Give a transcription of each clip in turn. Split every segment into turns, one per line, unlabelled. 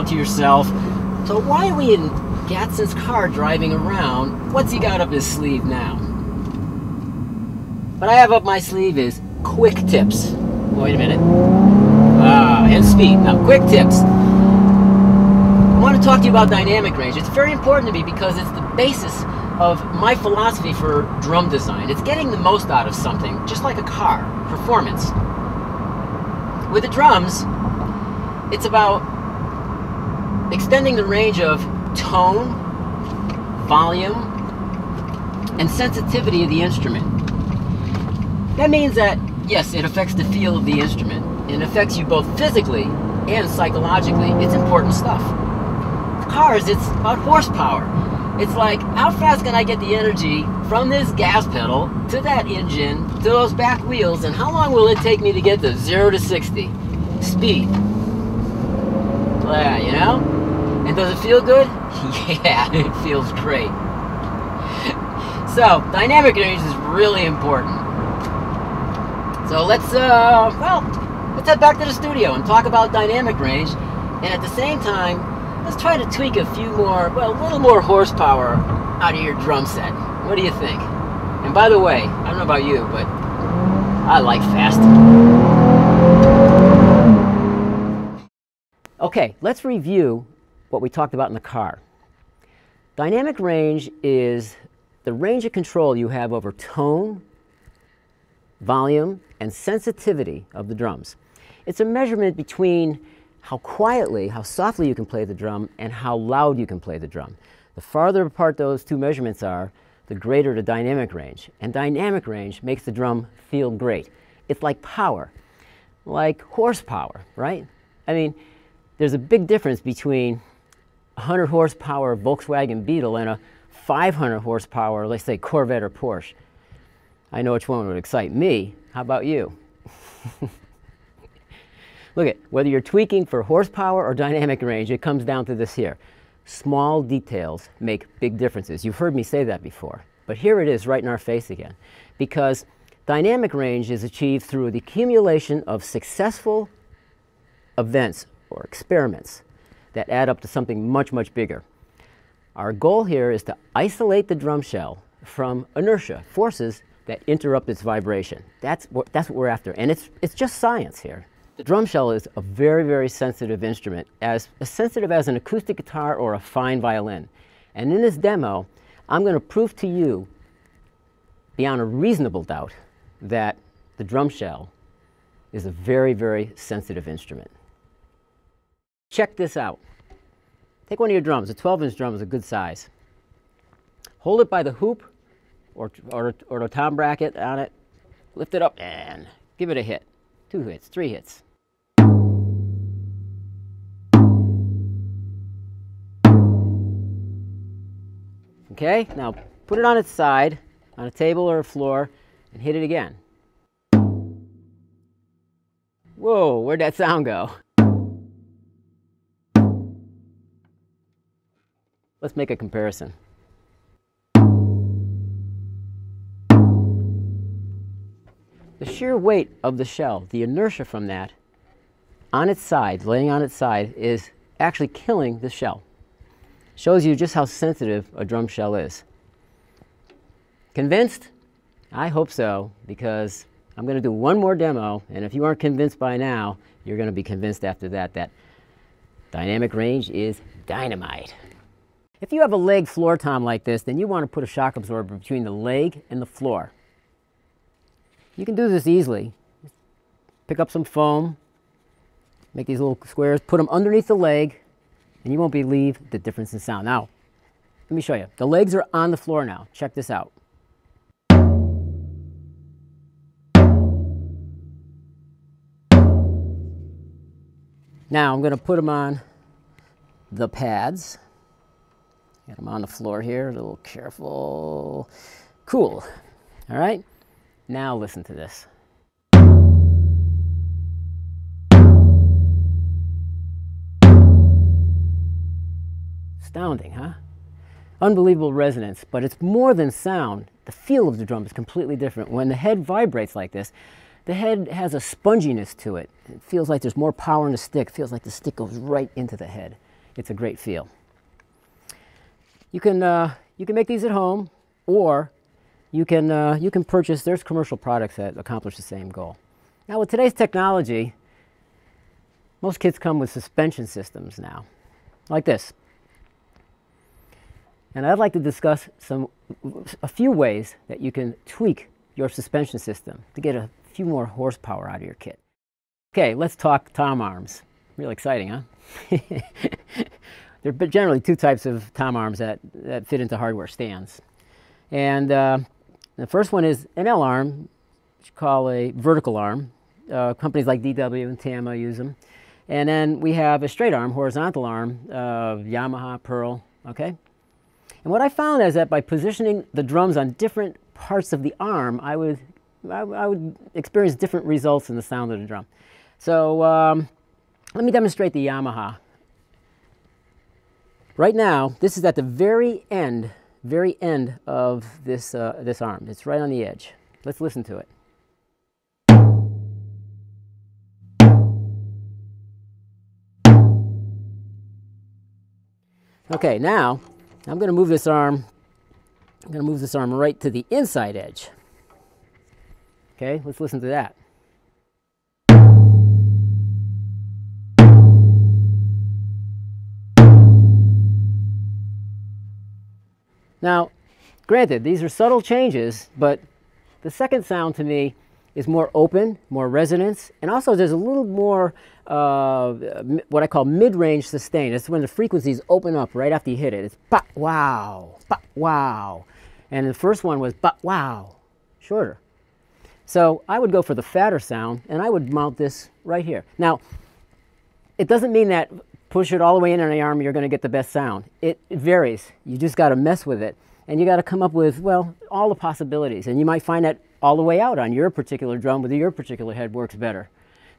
smiling to yourself. So why are we in Gatzen's car driving around? What's he got up his sleeve now? What I have up my sleeve is Quik-Tips. Wait a minute. And speed. Now, Quik-Tips. I want to talk to you about dynamic range. It's very important to me because it's the basis of my philosophy for drum design. It's getting the most out of something, just like a car, performance. With the drums, it's about extending the range of tone, volume, and sensitivity of the instrument. That means that, yes, it affects the feel of the instrument. It affects you both physically and psychologically. It's important stuff. With cars, it's about horsepower. It's like, how fast can I get the energy from this gas pedal to that engine, to those back wheels, and how long will it take me to get to 0 to 60? Speed. Yeah, you know? And does it feel good? Yeah, it feels great. So, dynamic range is really important. So let's head back to the studio and talk about dynamic range, and at the same time, let's try to tweak a little more horsepower out of your drum set. What do you think? And by the way, I don't know about you, but I like fast. Okay, let's review what we talked about in the car. Dynamic range is the range of control you have over tone, volume, and sensitivity of the drums. It's a measurement between how quietly, how softly you can play the drum and how loud you can play the drum. The farther apart those two measurements are, the greater the dynamic range. And dynamic range makes the drum feel great. It's like power, like horsepower, right? I mean, there's a big difference between a 100 horsepower Volkswagen Beetle and a 500 horsepower, let's say, Corvette or Porsche. I know which one would excite me. How about you? Look at, whether you're tweaking for horsepower or dynamic range, it comes down to this here. Small details make big differences. You've heard me say that before, but here it is right in our face again. Because dynamic range is achieved through the accumulation of successful events or experiments that add up to something much, much bigger. Our goal here is to isolate the drum shell from inertia, forces that interrupt its vibration. That's what we're after, and it's just science here. The drum shell is a very, very sensitive instrument, as sensitive as an acoustic guitar or a fine violin. And in this demo, I'm going to prove to you, beyond a reasonable doubt, that the drum shell is a very, very sensitive instrument. Check this out. Take one of your drums. A 12-inch drum is a good size. Hold it by the hoop or the tom bracket on it. Lift it up and give it a hit. 2 hits, 3 hits. Okay, now put it on its side, on a table or a floor, and hit it again. Whoa, where'd that sound go? Let's make a comparison. The sheer weight of the shell, the inertia from that, on its side, laying on its side, is actually killing the shell. Shows you just how sensitive a drum shell is. Convinced? I hope so, because I'm going to do one more demo, and if you aren't convinced by now, you're going to be convinced after that dynamic range is dynamite. If you have a leg floor tom like this, then you want to put a shock absorber between the leg and the floor. You can do this easily. Pick up some foam, make these little squares, put them underneath the leg, and you won't believe the difference in sound. Now, let me show you. The legs are on the floor now. Check this out. Now I'm going to put them on the pads. Get them on the floor here, a little careful. Cool. All right? Now listen to this. Astounding, huh? Unbelievable resonance, but it's more than sound. The feel of the drum is completely different. When the head vibrates like this, the head has a sponginess to it. It feels like there's more power in the stick. It feels like the stick goes right into the head. it's a great feel. You can make these at home, or you can purchase, there's commercial products that accomplish the same goal. Now with today's technology, most kits come with suspension systems now, like this. And I'd like to discuss a few ways that you can tweak your suspension system to get a few more horsepower out of your kit. Okay, let's talk tom arms. Real exciting, huh? There are generally two types of tom arms that fit into hardware stands. And the first one is an L arm, which you call a vertical arm. Companies like DW and Tama use them. And then we have a straight arm, horizontal arm, Yamaha, Pearl, okay? And what I found is that by positioning the drums on different parts of the arm, I would experience different results in the sound of the drum. So let me demonstrate the Yamaha. Right now, this is at the very end of this arm. It's right on the edge. Let's listen to it. Okay, now I'm going to move this arm. I'm going to move this arm right to the inside edge. Okay, let's listen to that. Now, granted, these are subtle changes, but the second sound to me is more open, more resonance, and also there's a little more what I call mid-range sustain. It's when the frequencies open up right after you hit it. It's ba wow, ba wow. And the first one was ba wow, shorter. So I would go for the fatter sound, and I would mount this right here. Now, it doesn't mean that push it all the way in on the arm, you're going to get the best sound. It varies. You just got to mess with it. And you got to come up with, well, all the possibilities. And you might find that all the way out on your particular drum with your particular head works better.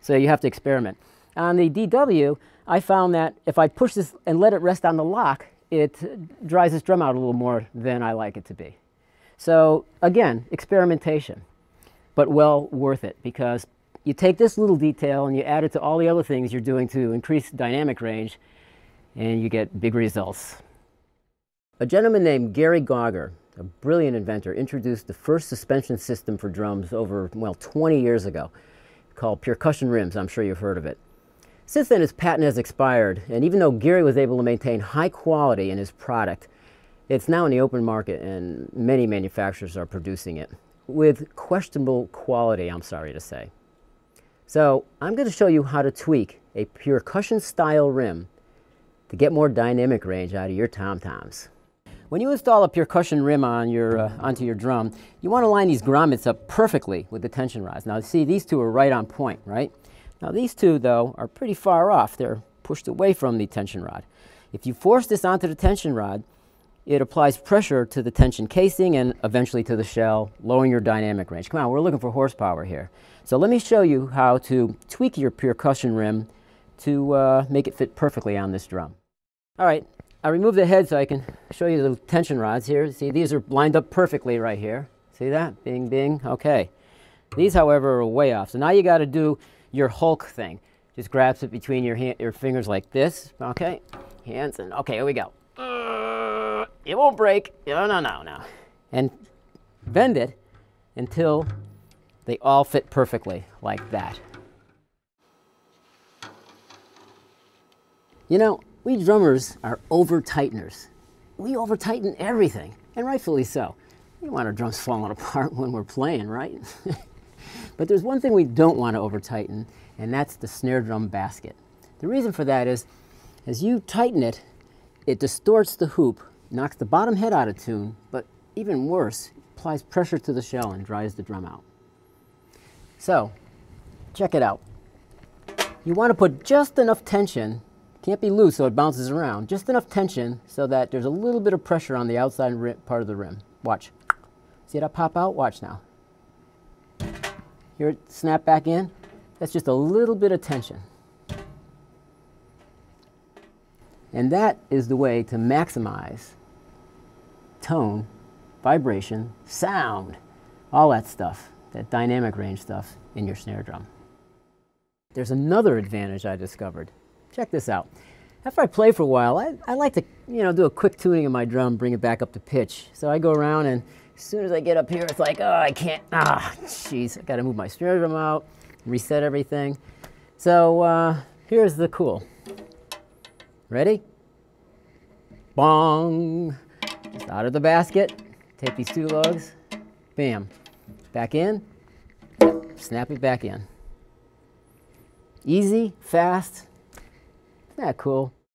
So you have to experiment. On the DW, I found that if I push this and let it rest on the lock, it dries this drum out a little more than I like it to be. So again, experimentation, but well worth it, because you take this little detail and you add it to all the other things you're doing to increase dynamic range, and you get big results. A gentleman named Gary Gauger, a brilliant inventor, introduced the first suspension system for drums over, well, 20 years ago, called percussion rims. I'm sure you've heard of it. Since then, his patent has expired, and even though Gary was able to maintain high quality in his product, it's now in the open market, and many manufacturers are producing it with questionable quality, I'm sorry to say. So I'm going to show you how to tweak a percussion-style rim to get more dynamic range out of your tom-toms. When you install a percussion rim on onto your drum, you want to line these grommets up perfectly with the tension rods. Now, see, these two are right on point, right? Now, these two, though, are pretty far off. They're pushed away from the tension rod. If you force this onto the tension rod, it applies pressure to the tension casing and eventually to the shell, lowering your dynamic range. Come on, we're looking for horsepower here. So let me show you how to tweak your percussion rim to make it fit perfectly on this drum. All right, I removed the head so I can show you the tension rods here. See, these are lined up perfectly right here. See that? Bing, bing. Okay. These, however, are way off. So now you got to do your Hulk thing. Just grabs it between your fingers like this. Okay. Hands and okay, here we go. It won't break. No. And bend it until they all fit perfectly like that. You know, we drummers are over-tighteners. We over-tighten everything, and rightfully so. We don't want our drums falling apart when we're playing, right? But there's one thing we don't want to over-tighten, and that's the snare drum basket. The reason for that is, as you tighten it, it distorts the hoop, knocks the bottom head out of tune, but even worse, applies pressure to the shell and dries the drum out. So, check it out. You want to put just enough tension, can't be loose so it bounces around, just enough tension so that there's a little bit of pressure on the outside part of the rim. Watch. See that pop out? Watch now. Hear it snap back in? That's just a little bit of tension. And that is the way to maximize tone, vibration, sound, all that stuff, that dynamic range stuff in your snare drum. There's another advantage I discovered. Check this out. After I play for a while, I like to, do a quick tuning of my drum, bring it back up to pitch. So I go around, and as soon as I get up here, it's like, oh, I can't, jeez, I gotta move my snare drum out, reset everything. So here's the cool. Ready? Bong! Just out of the basket, take these two lugs, bam, back in, snap it back in. Easy, fast, isn't that cool?